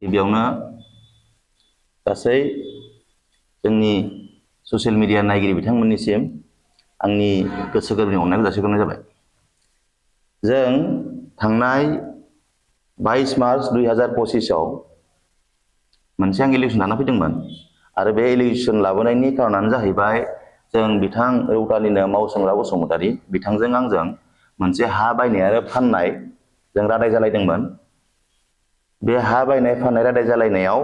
गिबियावनो गासै जोंनि ससियेल मिडिया नायगिरि बिथांमोननिसिम आंनि गोसो गोरबोनि अननायखौ जासिहरनाय जाबाय। जों थांनाय 22 मार्च 2025 आव मोनसे आं इलेक्सन लाना फैदोंमोन आरो बे इलेक्सन लाबोनायनि कारनानो जाहैबाय जों बिथां रौतानिनो मावसोमग्रा बसुमतारी बिथांजों आंजों मोनसे हा बायनाय आरो फाननाय जों रादाय जालायदोंमोन। बे हा बायनाय फाननाय रादाय जालायनायाव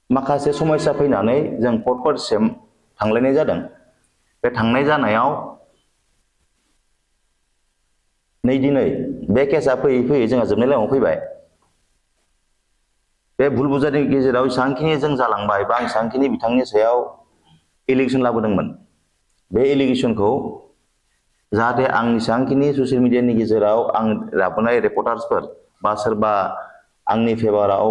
माखासे समस्या फैनानै जों कर्टफोरसिम थांलायनाय जादों। बे थांनाय जानायाव दिनै बे केसा फैयै फैयै जोंहा जोबनाय लाइनाव फैबाय। बे भुल बुजानि गेजेराव एसेबांखिनि जों जालांबाय बा एसेबांखिनि बिथांनि सायाव एलिगेसन लाबोदोंमोन। बे एलिगेसनखौ जाहाथे आं एसेबांखिनि ससियेल मिडियानि गेजेराव आं लाबोनाय रिपर्टार्सफोर बा सोरबा आंनि फेभाराव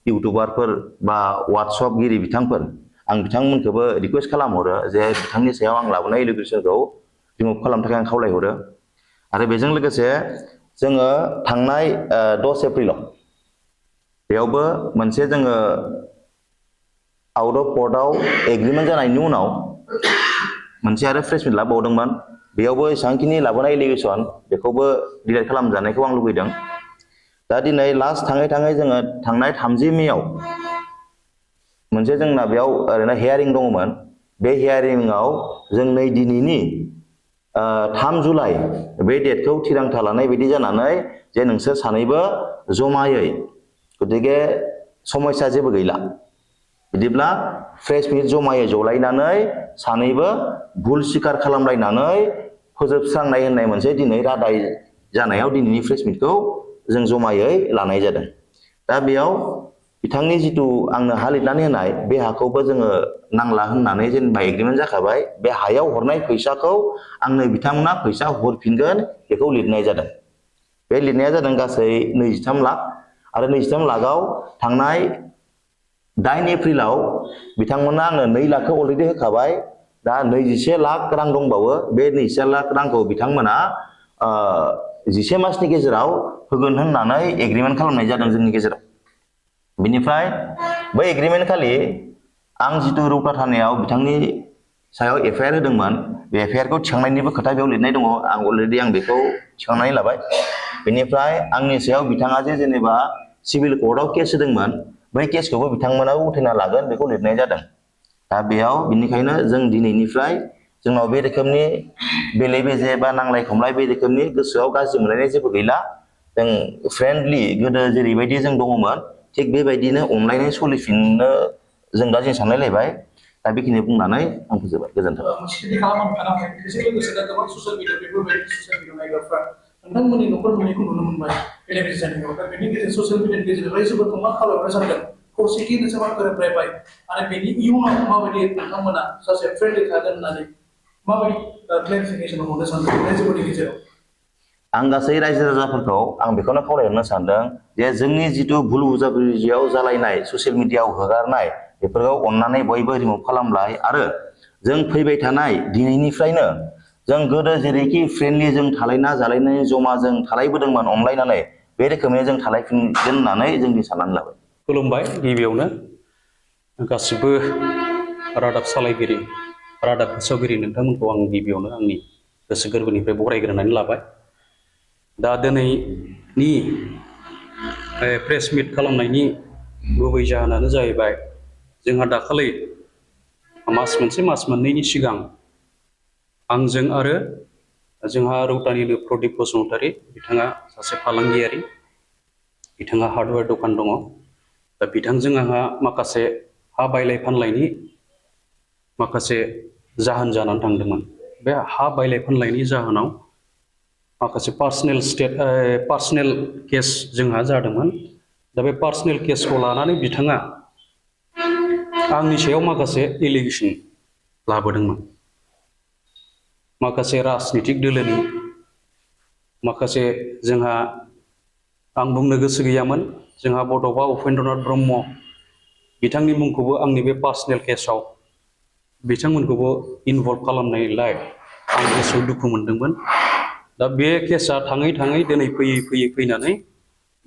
इउटुबारफोर बा वाट्सएपगिरि बिथांफोर आं बिथांमोनखौबो रिक्वेस्ट खालामहरो जे बिथांनि सायाव आं लाबोनाय एलिगेसनखौ रिमुभ खालामनो थाखाय आं खावलायहरो। आरो बेजों लोगोसे जोङो थांनाय 10 एप्रिलाव बेयावबो मोनसे जोङो आउट अफ कर्टआव एग्रिमेन्ट जानायनि उनाव मोनसे आरो प्रेस मिट लाबावदोंमोन। बेयावबो एसेबांखिनि लाबोनाय एलिगेसन बेखौबो डिलिट खालामजानायखौ आं लुबैदों। दा दिनै लास्ट थाङै थाङै जोङो थांनाय 30 मेआव मोनसे जोंना बेयाव ओरैनो हियारिं दङमोन। बे हियारिंआव जों नै दिनैनि 3 जुलाइ बे डेटखौ थिरांथा लानाय बायदि जानानै जे नोंसोर सानैबो जमायै गतिके समस्या जेबो गैला बिदिब्ला प्रेस मिट जमायै जलायनानै सानैबो भुल स्वीकार खालामलायनानै फोजोबस्रांनाय होननाय मोनसे दिनै रादाय जानायाव दिनैनि प्रेस मिटखौ जों जमायै लानाय जादों। दा बेयाव बिथांनि जिथु आंनो हा लिरनानै होनाय बे हाखौबो जोङो नांला होननानै जेनेबा एग्रिमेन्ट जाखाबाय। बे हायाव हरनाय फैसाखौ आंनो बिथांमोना फैसा हरफिनगोन बेखौ लिरनाय जादों। बे लिरनाया जादों गासै 23 लाख आरो 23 लाखआव थांनाय 8 एप्रिलाव बिथांमोना आंनो 2 लाखखौ अलरेडि होखाबाय। दा 21 लाख रां दंबावो। बे 21 लाख रांखौ बिथांमोना 11 मासनि गेजेराव होगोन होननानै एग्रिमेन्ट खालामनाय जादों जोंनि गेजेराव। बेनिफ्राय बै एग्रिमेन्ट खालि आं जिथु रौता थानायाव बिथांनि सायाव एफआइआर होदोंमोन बे एफआइआरखौ थिखांनायनिबो खोथा बेयाव लिरनाय दङ। आं अलरेडि बेखौ थिखांनानै लाबाय। बेनिफ्राय आंनि सायाव बिथाङा जे जेनेबा सिभिल कर्टआव केस होदोंमोन बै केसखौबो बिथांमोनाबो उथायना लागोन बेखौ लिरनाय जादों। दा बेयाव बिनिखायनो जों दिनैनिफ्राय जोंनाव बे रोखोमनि बेले बेजे बा नांलाय खमलाय बे रोखोमनि गोसोआव गाज्रि मोनलायनाय जेबो गैला। जों फ्रेन्डलि गोदो जेरैबायदि जों दङमोन थिग बेबायदिनो अनलायनाय सोलिफिननो जों दा सानलायलायबाय। दा बेखिनि बुंनानै आं फोजोबबाय। गोजोन्थों। नोंथांमोननि न'खर मोननैखौ नुनो मोनबाय बेले-बेजे जानायाव। दा बेनि गेजेरजों ससियेल मिडियानि गेजेरजों रायजोफोरखौ मा खालामनो सानदों खौसेथि नोंसोर गोरोबलायबाय आरो बेनि इयुनाव माबायदि नोंथांमोना सासे फ्रेन्डलि थागोन होननानै माबायदि क्लेरिफिकेसन हरनो सानदों रायजोफोरनि गेजेराव? आं गासै रायजो राजाफोरखौ आं बेखौनो खावलायहरनो सानदों जे जोंनि जिथु भुल बुजाबुजियाव जालायनाय ससियेल मिडियाआव हगारनाय बेफोरखौ अननानै बयबो रिमुभ खालामलाय आरो जों फैबाय थानाय दिनैनिफ्रायनो जों गोदो जेरैखि फ्रेन्डलि जों थालायना जालायनाय जमा जों थालायबोदोंमोन अनलायनानै बे रोखोमैनो जों थालायफिनगोन होननानै जों साननानै लाबाय। खुलुमबाय। गिबियावनो गासिबो रादाब सालायगिरि रादाब फोसावगिरि नोंथांमोनखौ आं गिबियावनो आंनि गोसो गोरबोनिफ्राय बरायग्रोनानै लाबाय। दा दिनैनि प्रेस मिट खालामनायनि गुबै जाहोनानो जाहैबाय जोंहा दाखालि मास मोननैनि सिगां आंजों आरो जोंहा रौतानिनो प्रदीप बसुमतारी बिथाङा सासे फालांगियारि, बिथाङा हार्डवेर दखान दङ। दा बिथांजों आंहा माखासे हा बायलाय फानलायनि माखासे जाहोन जानानै थांदोंमोन। बे हा बायलाय फानलायनि जाहोनाव माखासे पार्सनेल केस जोंहा जादोंमोन। दा बे पार्सनेल केसखौ लानानै बिथाङा आंनि सायाव माखासे एलिगेसन लाबोदोंमोन। माखासे राजनितिक दोलोनि माखासे जोंहा आं बुंनो गोसो गैयामोन। जोंहा बड'फा उपेन्द्रनाथ ब्रह्म बिथांनि मुंखौबो आंनि बे पार्सनेल केसआव बिथांमोनखौबो इनभल्भ खालामनायलाय आं गोसोआव दुखु मोनदोंमोन। दा बे केसआ थाङै थाङै दिनै फैयै फैनानै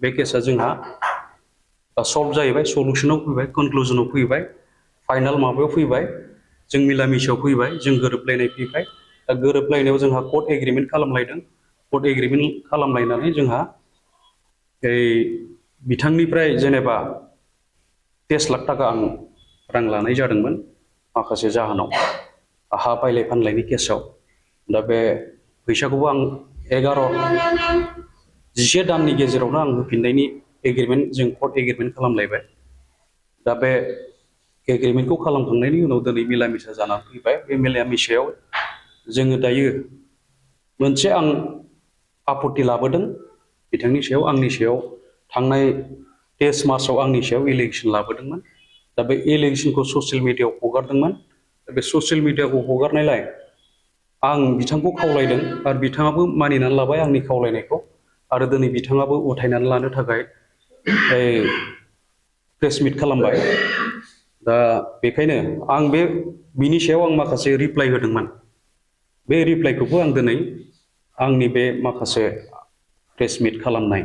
बे केसा जोंहा सल्भ जाहैबाय, सलुशनाव फैबाय, कनक्लुजनाव फैबाय, फाइनाल माबायाव फैबाय, जों मिलामिसायाव फैबाय, जों गोरोबलायनाय फैबाय। दा गोरोबलायनायाव जोंहा कर्ट एग्रिमेन्ट खालामलायदों। कर्ट एग्रिमेन्ट खालामलायनानै जोंहा बिथांनिफ्राय जेनेबा 30 लाख थाखा आं रां लानाय जादोंमोन माखासे जाहोनाव हा बायलाय फानलायनि केसाव। दा बे फैसाखौबो आं 11 दाननि गेजेरावनो आं होफिननायनि एग्रिमेन्ट जों कर्ट एग्रिमेन्ट खालामलायबाय। दा बे एग्रिमेन्टखौ खालामखांनायनि उनाव दिनै मिलामिसा जानानै फैबाय। बे मिलामिसायाव जोङो दायो मोनसे आं आपत्ति लाबोदों बिथांनि सायाव, आंनि सायाव थांनाय 23 मार्चआव आंनि सायाव एलिगेसन लाबोदोंमोन। दा बे एलिगेसनखौ ससियेल मिडियायाव हगारदोंमोन। दा बे ससियेल मिडियाखौ हगारनायलाय आं बिथांखौ खावलायदों आरो बिथाङाबो मानिनानै लाबाय आंनि खावलायनायखौ, आरो दिनै बिथाङाबो उथायनानै लानो थाखाय प्रेस मिट खालामबाय। दा बेखायनो आं बिनि सायाव आं माखासे रिप्लाइ होदोंमोन। बे रिप्लाइखौबो आं दिनै आंनि बे माखासे प्रेस मिट खालामनाय,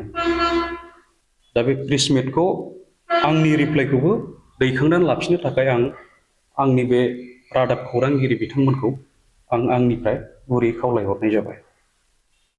दा बे प्रेस मिटखौ आंनि रिप्लाइखौबो दैखांनानै लाफिननो थाखाय आं आंनि बे रादाब खौरांगिरि बिथांमोनखौ आं आंनिफ्राय गुरै खावलायहरनाय जाबाय।